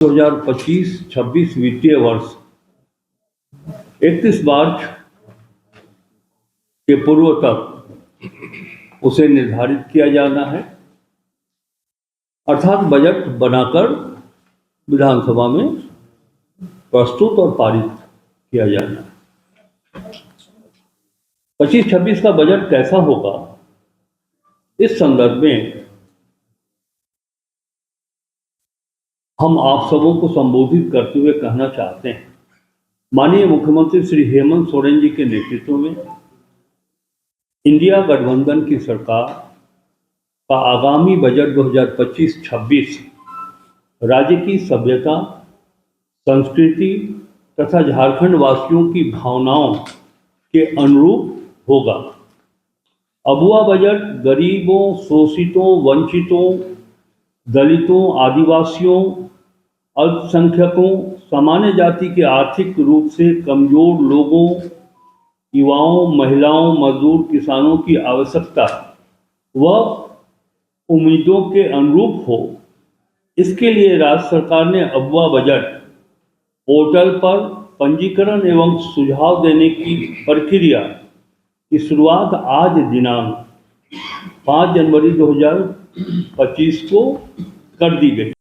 2025-26 वित्तीय वर्ष 31 मार्च के पूर्व तक उसे निर्धारित किया जाना है, अर्थात बजट बनाकर विधानसभा में प्रस्तुत और पारित किया जाना है। 25-26 का बजट कैसा होगा, इस संदर्भ में हम आप सबों को संबोधित करते हुए कहना चाहते हैं, माननीय मुख्यमंत्री श्री हेमंत सोरेन जी के नेतृत्व में इंडिया गठबंधन की सरकार का आगामी बजट 2025-26 राज्य की सभ्यता, संस्कृति तथा झारखंड वासियों की भावनाओं के अनुरूप होगा। अबुआ बजट गरीबों, शोषितों, वंचितों, दलितों, आदिवासियों, अल्पसंख्यकों, सामान्य जाति के आर्थिक रूप से कमजोर लोगों, युवाओं, महिलाओं, मजदूर, किसानों की आवश्यकता व उम्मीदों के अनुरूप हो, इसके लिए राज्य सरकार ने अबुआ बजट पोर्टल पर पंजीकरण एवं सुझाव देने की प्रक्रिया की शुरुआत आज दिनांक 5 जनवरी 2025 को कर दी गई।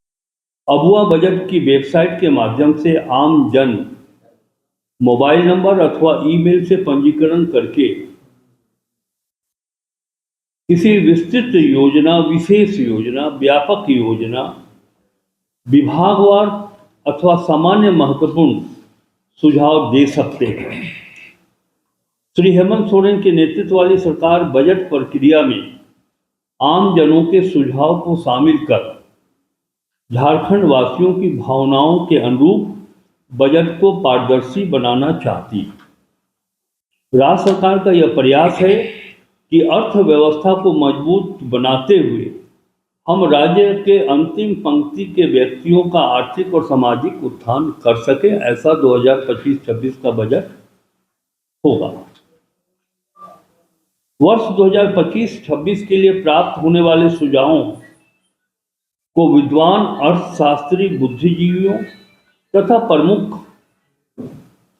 अबुआ बजट की वेबसाइट के माध्यम से आम जन मोबाइल नंबर अथवा ईमेल से पंजीकरण करके किसी विस्तृत योजना, विशेष योजना, व्यापक योजना, विभागवार अथवा सामान्य महत्वपूर्ण सुझाव दे सकते हैं। श्री हेमंत सोरेन के नेतृत्व वाली सरकार बजट प्रक्रिया में आम जनों के सुझाव को शामिल कर झारखंड वासियों की भावनाओं के अनुरूप बजट को पारदर्शी बनाना चाहती है। राज्य सरकार का यह प्रयास है कि अर्थव्यवस्था को मजबूत बनाते हुए हम राज्य के अंतिम पंक्ति के व्यक्तियों का आर्थिक और सामाजिक उत्थान कर सके, ऐसा 2025-26 का बजट होगा। वर्ष 2025-26 के लिए प्राप्त होने वाले सुझावों को विद्वान अर्थशास्त्री, बुद्धिजीवियों तथा प्रमुख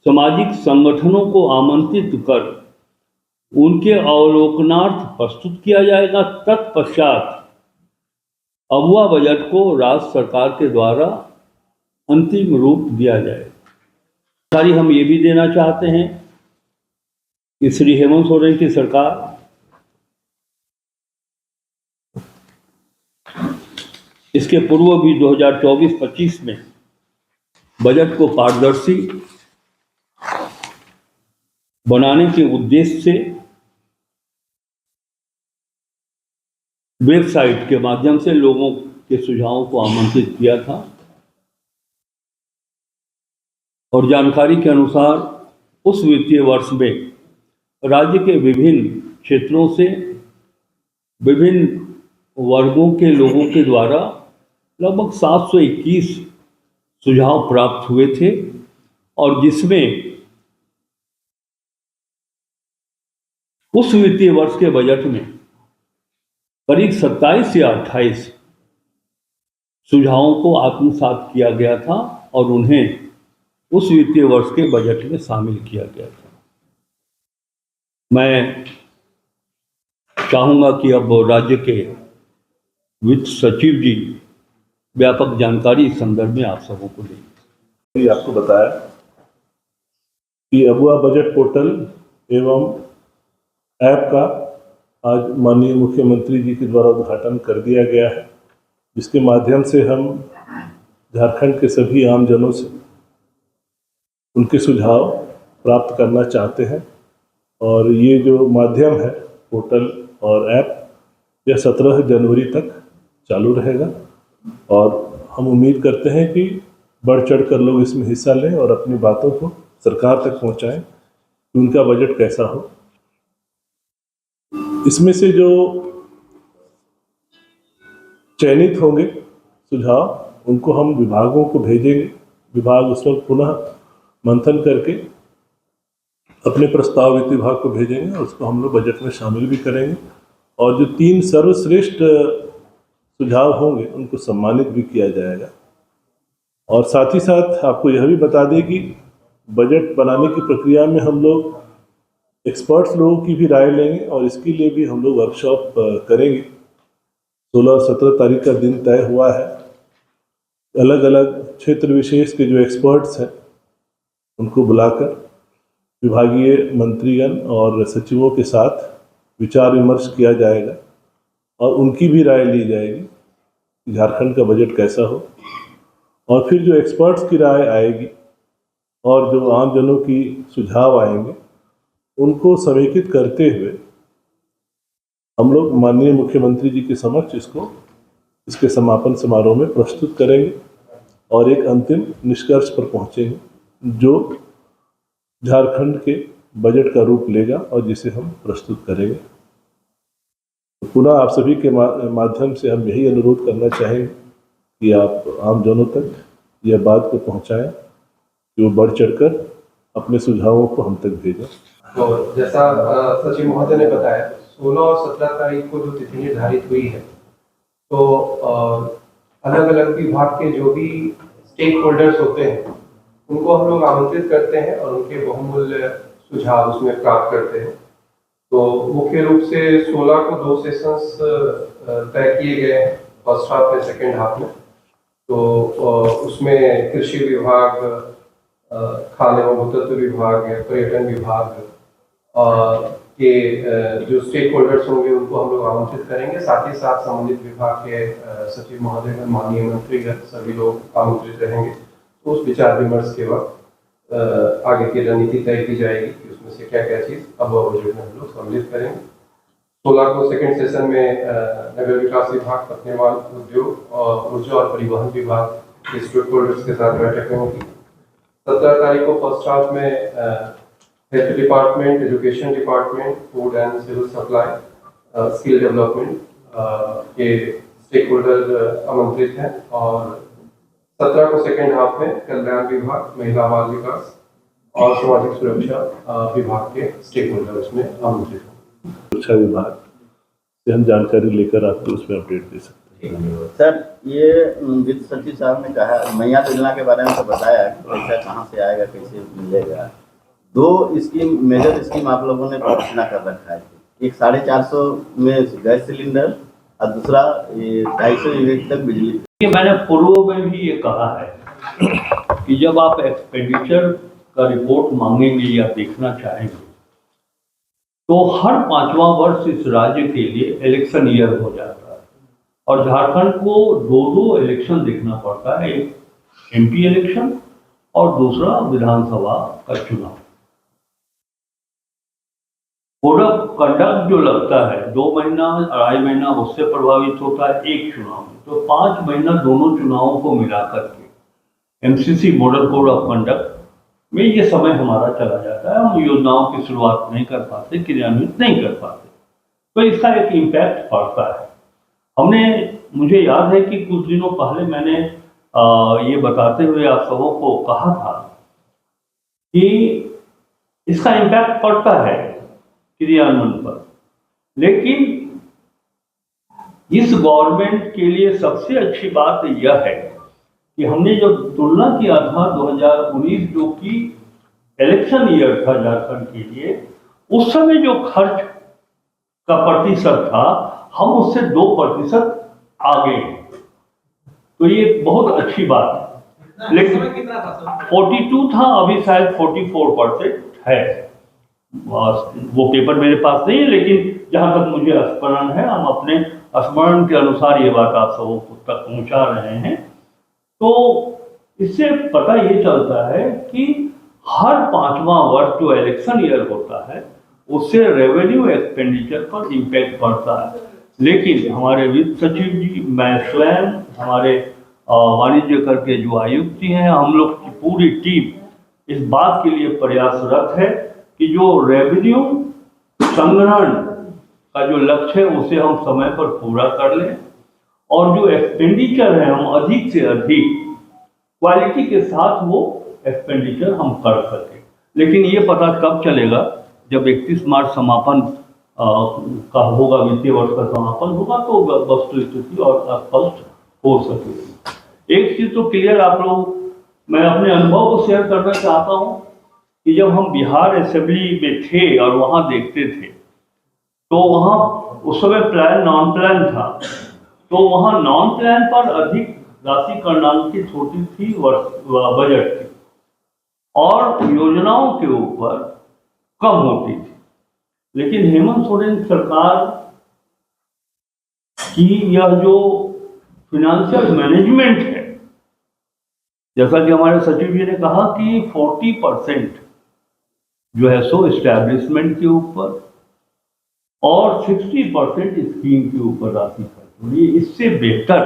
सामाजिक संगठनों को आमंत्रित कर उनके अवलोकनार्थ प्रस्तुत किया जाएगा। तत्पश्चात अबुआ बजट को राज्य सरकार के द्वारा अंतिम रूप दिया जाएगा। हम ये भी देना चाहते हैं कि श्री हेमंत सोरेन की सरकार इसके पूर्व भी 2024-25 में बजट को पारदर्शी बनाने के उद्देश्य से वेबसाइट के माध्यम से लोगों के सुझावों को आमंत्रित किया था और जानकारी के अनुसार उस वित्तीय वर्ष में राज्य के विभिन्न क्षेत्रों से विभिन्न वर्गों के लोगों के द्वारा लगभग 721 सुझाव प्राप्त हुए थे और जिसमें उस वित्तीय वर्ष के बजट में करीब 27 या 28 सुझावों को आत्मसात किया गया था और उन्हें उस वित्तीय वर्ष के बजट में शामिल किया गया था। मैं चाहूँगा कि अब राज्य के वित्त सचिव जी व्यापक जानकारी इस संदर्भ में आप सबों को देंगे। आपको बताया कि अबुआ बजट पोर्टल एवं ऐप का आज माननीय मुख्यमंत्री जी के द्वारा उद्घाटन कर दिया गया है, जिसके माध्यम से हम झारखंड के सभी आम जनों से उनके सुझाव प्राप्त करना चाहते हैं। और ये जो माध्यम है पोर्टल और ऐप, यह 17 जनवरी तक चालू रहेगा और हम उम्मीद करते हैं कि बढ़ चढ़ कर लोग इसमें हिस्सा लें और अपनी बातों को सरकार तक पहुंचाएं कि उनका बजट कैसा हो। इसमें से जो चयनित होंगे सुझाव, उनको हम विभागों को भेजेंगे। विभाग उस वक्त पुनः मंथन करके अपने प्रस्ताव वित्त विभाग को भेजेंगे और उसको हम लोग बजट में शामिल भी करेंगे। और जो 3 सर्वश्रेष्ठ सुझाव होंगे उनको सम्मानित भी किया जाएगा। और साथ ही साथ आपको यह भी बता दें कि बजट बनाने की प्रक्रिया में हम लोग एक्सपर्ट्स लोगों की भी राय लेंगे और इसके लिए भी हम लोग वर्कशॉप करेंगे। 16 और 17 तारीख का दिन तय हुआ है। अलग अलग क्षेत्र विशेष के जो एक्सपर्ट्स हैं उनको बुलाकर विभागीय मंत्रीगण और सचिवों के साथ विचार विमर्श किया जाएगा और उनकी भी राय ली जाएगी कि झारखंड का बजट कैसा हो। और फिर जो एक्सपर्ट्स की राय आएगी और जो आम जनों की सुझाव आएंगे उनको समेकित करते हुए हम लोग माननीय मुख्यमंत्री जी के समक्ष इसके समापन समारोह में प्रस्तुत करेंगे और एक अंतिम निष्कर्ष पर पहुंचेंगे जो झारखंड के बजट का रूप लेगा और जिसे हम प्रस्तुत करेंगे। तो पुनः आप सभी के माध्यम से हम यही अनुरोध करना चाहेंगे कि आप आम जनों तक यह बात को पहुंचाएं कि वो बढ़ चढ़कर अपने सुझावों को हम तक भेजें। तो जैसा सचिव महोदय ने बताया 16 और 17 तारीख को जो तिथि निर्धारित हुई है तो अलग अलग विभाग के जो भी स्टेक होल्डर्स होते हैं उनको हम लोग आमंत्रित करते हैं और उनके बहुमूल्य सुझाव उसमें प्राप्त करते हैं। तो मुख्य रूप से 16 को 2 सेशंस तय किए गए हैं, फर्स्ट हाफ में सेकेंड हाफ में। तो उसमें कृषि विभाग, खान एवं भूतत्व विभाग, पर्यटन विभाग के जो स्टेक होल्डर्स होंगे उनको हम लोग आमंत्रित करेंगे। साथ ही साथ संबंधित विभाग के सचिव महोदय, माननीय मंत्रीगण सभी लोग आमंत्रित रहेंगे। तो उस विचार विमर्श के वक्त आगे की रणनीति तय की जाएगी कि उसमें से क्या क्या चीज अब बजट में हम लोग सम्मिलित करेंगे। 16 को सेकेंड सेशन में नगर विकास विभाग, पथ निर्माण उद्योग और ऊर्जा और परिवहन विभाग के स्टेक होल्डर्स के साथ बैठकें होगी। 17 तारीख को फर्स्ट हाफ में health department, education department, food and civil supply, skill development के स्टेक होल्डर आमंत्रित हैं। और 17 को सेकेंड हाफ में कल्याण विभाग, महिला बाल विकास और सामाजिक सुरक्षा विभाग के स्टेक होल्डर उसमें आमंत्रित हैं। सुरक्षा विभाग से हम जानकारी लेकर आपको उसमें अपडेट दे सकते हैं। सर, ये वित्त सचिव साहब ने कहा मैया योजना के बारे में तो बताया कि पैसा कहाँ से आएगा, कैसे मिलेगा। 2 स्कीम, मेजर स्कीम आप लोगों ने घोषणा कर रखा है। एक 450 में गैस सिलेंडर और दूसरा 250 यूनिट तक बिजली। ये मैंने पूर्व में भी ये कहा है कि जब आप एक्सपेंडिचर का रिपोर्ट मांगेंगे या देखना चाहेंगे तो हर 5वां वर्ष इस राज्य के लिए इलेक्शन ईयर हो जाता है और झारखंड को 2 इलेक्शन देखना पड़ता है, एक एमपी इलेक्शन और दूसरा विधानसभा का चुनाव। कोड ऑफ कंडक्ट जो लगता है 2 महीना 2.5 महीना उससे प्रभावित होता है एक चुनाव में, तो 5 महीना दोनों चुनावों को मिलाकर के MCC model code of conduct में ये समय हमारा चला जाता है। हम योजनाओं की शुरुआत नहीं कर पाते, क्रियान्वित नहीं कर पाते, तो इसका एक इम्पैक्ट पड़ता है। मुझे याद है कि कुछ दिनों पहले मैंने ये बताते हुए आप सबों को कहा था कि इसका इम्पैक्ट पड़ता है क्रियान्वयन पर, लेकिन इस गवर्नमेंट के लिए सबसे अच्छी बात यह है कि हमने जब तुलना किया था 2019 जो कि इलेक्शन ईयर था झारखंड के लिए, उस समय जो खर्च का प्रतिशत था हम उससे 2% आगे हैं, तो ये बहुत अच्छी बात है। लेकिन 42 था, अभी शायद 44% है। वो पेपर मेरे पास नहीं है, लेकिन जहां तक मुझे स्मरण है, हम अपने स्मरण के अनुसार ये बात आप सबों तक पहुंचा रहे हैं। तो इससे पता ये चलता है कि हर 5वां वर्ष जो इलेक्शन ईयर होता है उससे रेवेन्यू एक्सपेंडिचर पर इम्पैक्ट पड़ता है। लेकिन हमारे वित्त सचिव जी, मैं स्वयं, हमारे वाणिज्य कर के जो आयुक्त जी हैं, हम लोग की पूरी टीम इस बात के लिए प्रयासरत है कि जो रेवेन्यू संग्रहण का जो लक्ष्य है उसे हम समय पर पूरा कर लें और जो एक्सपेंडिचर है हम अधिक से अधिक क्वालिटी के साथ वो एक्सपेंडिचर हम कर सकें। लेकिन ये पता कब चलेगा जब 31 मार्च समापन का होगा, वित्तीय वर्ष का समापन होगा, तो वस्तु स्थिति और स्पष्ट हो सकेगी। एक चीज तो क्लियर आप लोग मैं अपने अनुभव को शेयर करना चाहता हूँ कि जब हम बिहार असेंबली में थे और वहाँ देखते थे, तो वहाँ उस समय प्लान नॉन प्लान था, तो वहाँ नॉन प्लान पर अधिक राशि कर्णांकित होती थी बजट की, और योजनाओं के ऊपर कम होती थी। लेकिन हेमंत सोरेन सरकार की यह जो फिनेंशियल मैनेजमेंट है, जैसा कि हमारे सचिव जी ने कहा कि 40% जो है सो एस्टैब्लिशमेंट के ऊपर और 60% स्कीम के ऊपर राशि खर्च हो रही है। इससे बेहतर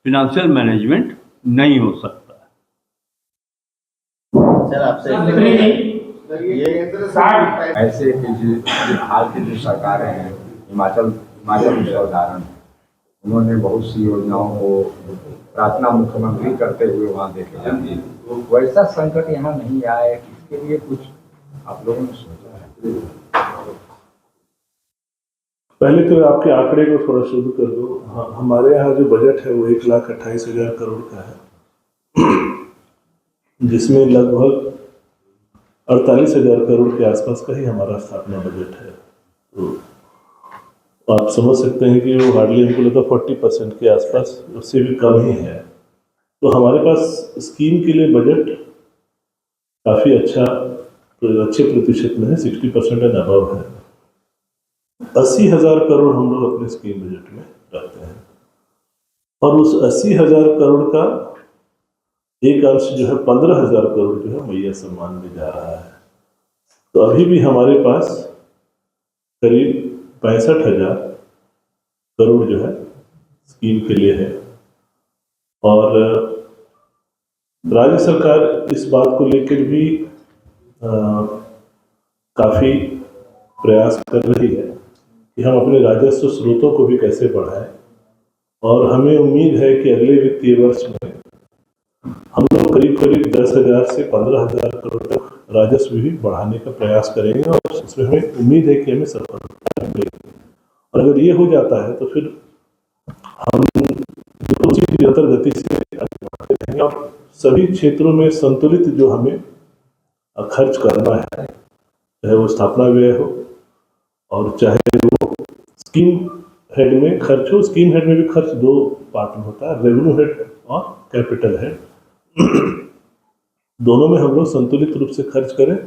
फिनेंशियल मैनेजमेंट नहीं हो सकता है। सर आपसे ये ऐसे कि जो हाल की जो सरकारें हैं, हिमाचल की उदाहरण है, उन्होंने बहुत सी योजनाओं को प्रार्थना मुख्यमंत्री करते हुए वहाँ देखे जाते हैं। वैसा संकट यहाँ नहीं आया है, इसके लिए कुछ आप लोगों ने सोचा है? पहले तो आपके आंकड़े को थोड़ा शुरू कर दो। हमारे यहाँ जो बजट है वो 1,28,000 करोड़ का है, जिसमें लगभग 48,000 करोड़ के आसपास का ही हमारा स्थापना बजट है। तो आप समझ सकते हैं कि वो हार्डली हमको लगता 40% के आसपास, उससे भी कम ही है। तो हमारे पास स्कीम के लिए बजट काफ़ी अच्छे प्रतिशत में है, 60% एंड अबव है। 80,000 करोड़ हम लोग अपने स्कीम बजट में रखते हैं, और उस 80,000 करोड़ का एक अंश जो है 15,000 करोड़ जो है मैया सम्मान में जा रहा है। तो अभी भी हमारे पास करीब 65,000 करोड़ जो है स्कीम के लिए है, और राज्य सरकार इस बात को लेकर भी काफ़ी प्रयास कर रही है कि हम अपने राजस्व स्रोतों को भी कैसे बढ़ाएं, और हमें उम्मीद है कि अगले वित्तीय वर्ष में हम लोग करीब 10,000 से 15,000 करोड़ तक राजस्व भी बढ़ाने का प्रयास करेंगे, और इसमें हमें उम्मीद है कि हमें सफलता मिलेगी। और अगर ये हो जाता है तो फिर हम निरंतर गति से आगे बढ़ते रहेंगे, और सभी क्षेत्रों में संतुलित जो हमें खर्च करना है, चाहे वो स्थापना व्यय हो और चाहे वो स्कीम हेड में खर्च हो। स्कीम हेड में भी खर्च दो पार्ट में होता है, रेवेन्यू हेड और कैपिटल हेड। दोनों में हम लोग संतुलित रूप से खर्च करें,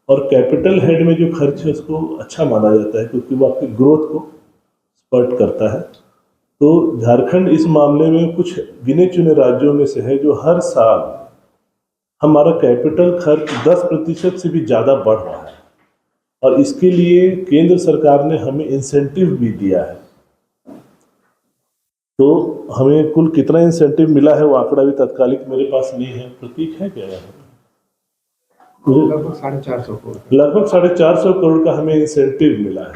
और कैपिटल हेड में जो खर्च है उसको अच्छा माना जाता है, क्योंकि वो आपकी ग्रोथ को स्पर्ट करता है। तो झारखंड इस मामले में कुछ गिने चुने राज्यों में से है जो हर साल हमारा कैपिटल खर्च 10% से भी ज़्यादा बढ़ रहा है, और इसके लिए केंद्र सरकार ने हमें इंसेंटिव भी दिया है। तो हमें कुल कितना इंसेंटिव मिला है वो आंकड़ा भी तत्कालिक मेरे पास नहीं है। प्रतीक है क्या यहाँ? लगभग 450 करोड़। लगभग 450 करोड़ का हमें इंसेंटिव मिला है,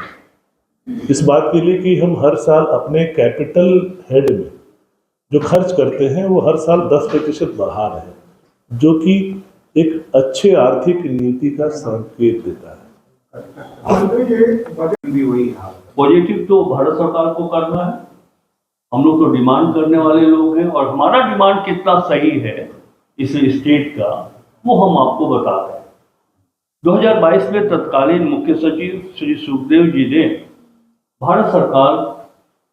इस बात के लिए कि हम हर साल अपने कैपिटल हेड में जो खर्च करते हैं वो हर साल 10% बढ़ा रहे हैं, जो कि एक अच्छे आर्थिक नीति का संकेत देता है। पॉजिटिव तो भारत सरकार को करना है, हम लोग तो डिमांड करने वाले लोग हैं, और हमारा डिमांड कितना सही है इस स्टेट का वो हम आपको बता रहे हैं। 2022 में तत्कालीन मुख्य सचिव श्री सुखदेव जी ने भारत सरकार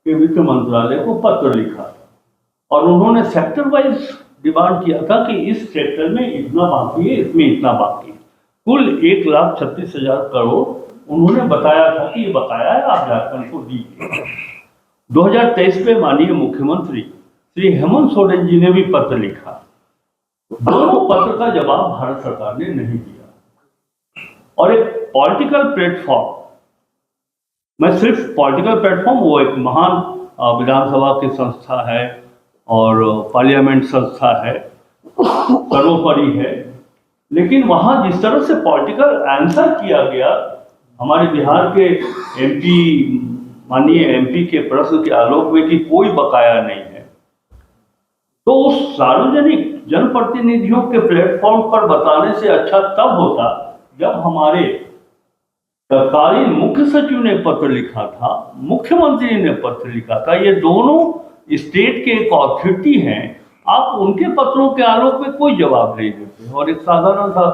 के वित्त मंत्रालय को पत्र लिखा था, और उन्होंने सेक्टर वाइज डिमांड किया था कि इस सेक्टर में इतना बाकी है, इसमें इतना बाकी है। कुल 1,36,000 करोड़ उन्होंने बताया था कि ये बकाया है, आप झारखंड को दीजिए। 2023 में माननीय मुख्यमंत्री श्री हेमंत सोरेन जी ने भी पत्र लिखा। दोनों पत्र का जवाब भारत सरकार ने नहीं दिया, और एक पॉलिटिकल प्लेटफॉर्म, मैं सिर्फ पॉलिटिकल प्लेटफॉर्म, वो एक महान विधानसभा की संस्था है और पार्लियामेंट संस्था है, सर्वोपरि है, लेकिन वहाँ जिस तरह से पॉलिटिकल आंसर किया गया हमारे बिहार के एमपी, माननीय एमपी के प्रश्न के आलोक में कि कोई बकाया नहीं है, तो उस सार्वजनिक जनप्रतिनिधियों के प्लेटफॉर्म पर बताने से अच्छा तब होता जब हमारे तत्कालीन मुख्य सचिव ने पत्र लिखा था, मुख्यमंत्री ने पत्र लिखा था। ये दोनों स्टेट के एक अथॉरिटी हैं, आप उनके पत्रों के आलोक में कोई जवाब नहीं देते और एक साधारण सा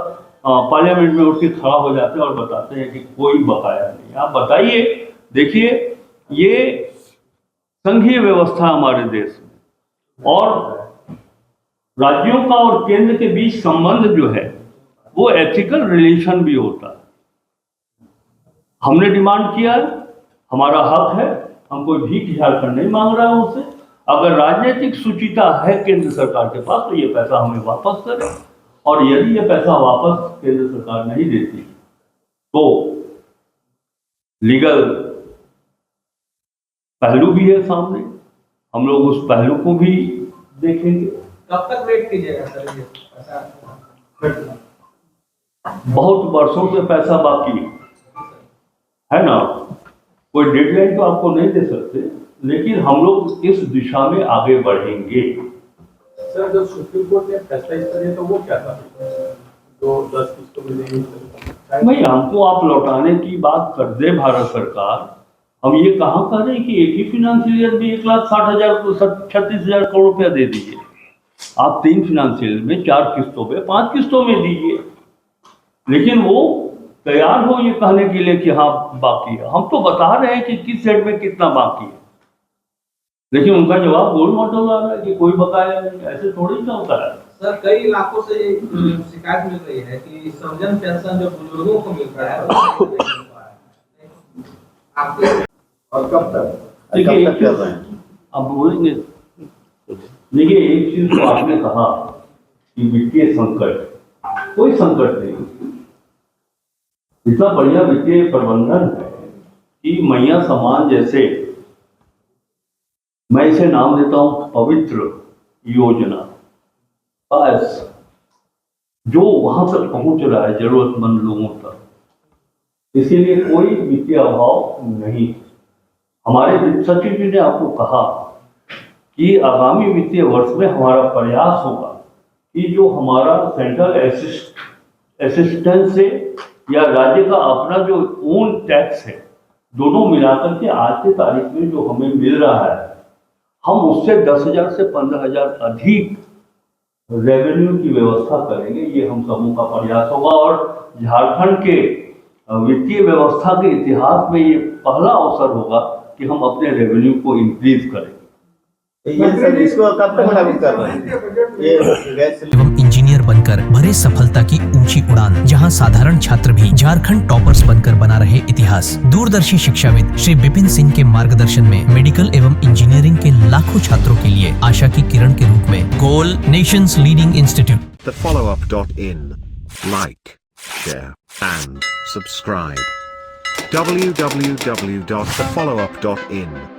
पार्लियामेंट में उठ के खड़ा हो जाते हैं और बताते हैं कि कोई बकाया नहीं। आप बताइए, देखिए ये संघीय व्यवस्था हमारे देश में और राज्यों का और केंद्र के बीच संबंध जो है वो एथिकल रिलेशन भी होता है। हमने डिमांड किया है, हमारा हक है, हम कोई भीख झारखंड नहीं मांग रहा है उससे। अगर राजनीतिक सुचिता है केंद्र सरकार के पास तो ये पैसा हमें वापस करे, और यदि ये पैसा वापस केंद्र सरकार नहीं देती तो लीगल पहलू भी है सामने, हम लोग उस पहलू को भी देखेंगे। कब तक वेट कीजिएगा सर ये पैसा? बहुत वर्षों से पैसा बाकी है ना, कोई डेडलाइन तो आपको नहीं दे सकते, लेकिन हम लोग इस दिशा में आगे बढ़ेंगे। सर जो सुप्रीम कोर्ट ने फैसला इस तरह तो वो क्या था, तो 10 किस्तों में नहीं, हमको आप लौटाने की बात कर दे भारत सरकार। हम ये कहाँ कह रहे हैं कि एक ही फिनेंशियल ईयर में 1,60,000 करोड़ रुपया दे दीजिए। आप 3 फिनेंशियल में 4 किस्तों में 5 किस्तों में दीजिए, लेकिन वो तैयार हो ये कहने के लिए कि हाँ बाकी है। हम तो बता रहे हैं कि किस सेट में कितना बाकी है, लेकिन उनका जवाब गोल मटोल आ रहा है कि कोई बकाया नहीं। ऐसे थोड़ी चलता है सर। कई इलाकों से शिकायत मिल रही है कि सर्वजन पेंशन जो बुजुर्गों को मिल रहा है आपके और कब तक? देखिए कब तक कर रहे हैं? अब बोलेंगे। देखिए एक चीज तो आपने कहा कि वित्तीय संकट, कोई संकट नहीं, इतना बढ़िया वित्तीय प्रबंधन है कि मैया समान जैसे, मैं इसे नाम देता हूं पवित्र योजना, बस जो वहां तक पहुंच रहा है जरूरतमंद लोगों तक, इसीलिए कोई वित्तीय अभाव नहीं। हमारे वित्त सचिव जी ने आपको कहा कि आगामी वित्तीय वर्ष में हमारा प्रयास होगा कि जो हमारा सेंट्रल असिस्टेंस से या राज्य का अपना जो ओन टैक्स है, दोनों मिलाकर के आज के तारीख में जो हमें मिल रहा है, हम उससे 10,000 से 15,000 अधिक रेवेन्यू की व्यवस्था करेंगे। ये हम सबों का प्रयास होगा और झारखंड के वित्तीय व्यवस्था के इतिहास में ये पहला अवसर होगा कि हम अपने रेवेन्यू को इंक्रीज करेंगे। ये सर इसको कब तक लागू कर रहे हैं? ये गैस एवं इंजीनियर बनकर भरे सफलता की ऊंची उड़ान, जहां साधारण छात्र भी झारखंड टॉपर्स बनकर बना रहे इतिहास। दूरदर्शी शिक्षाविद श्री विपिन सिंह के मार्गदर्शन में मेडिकल एवं इंजीनियरिंग के लाखों छात्रों के लिए आशा की किरण के रूप में goal nations leading institute. thefollowup.in. Like, share and subscribe. www.thefollowup.in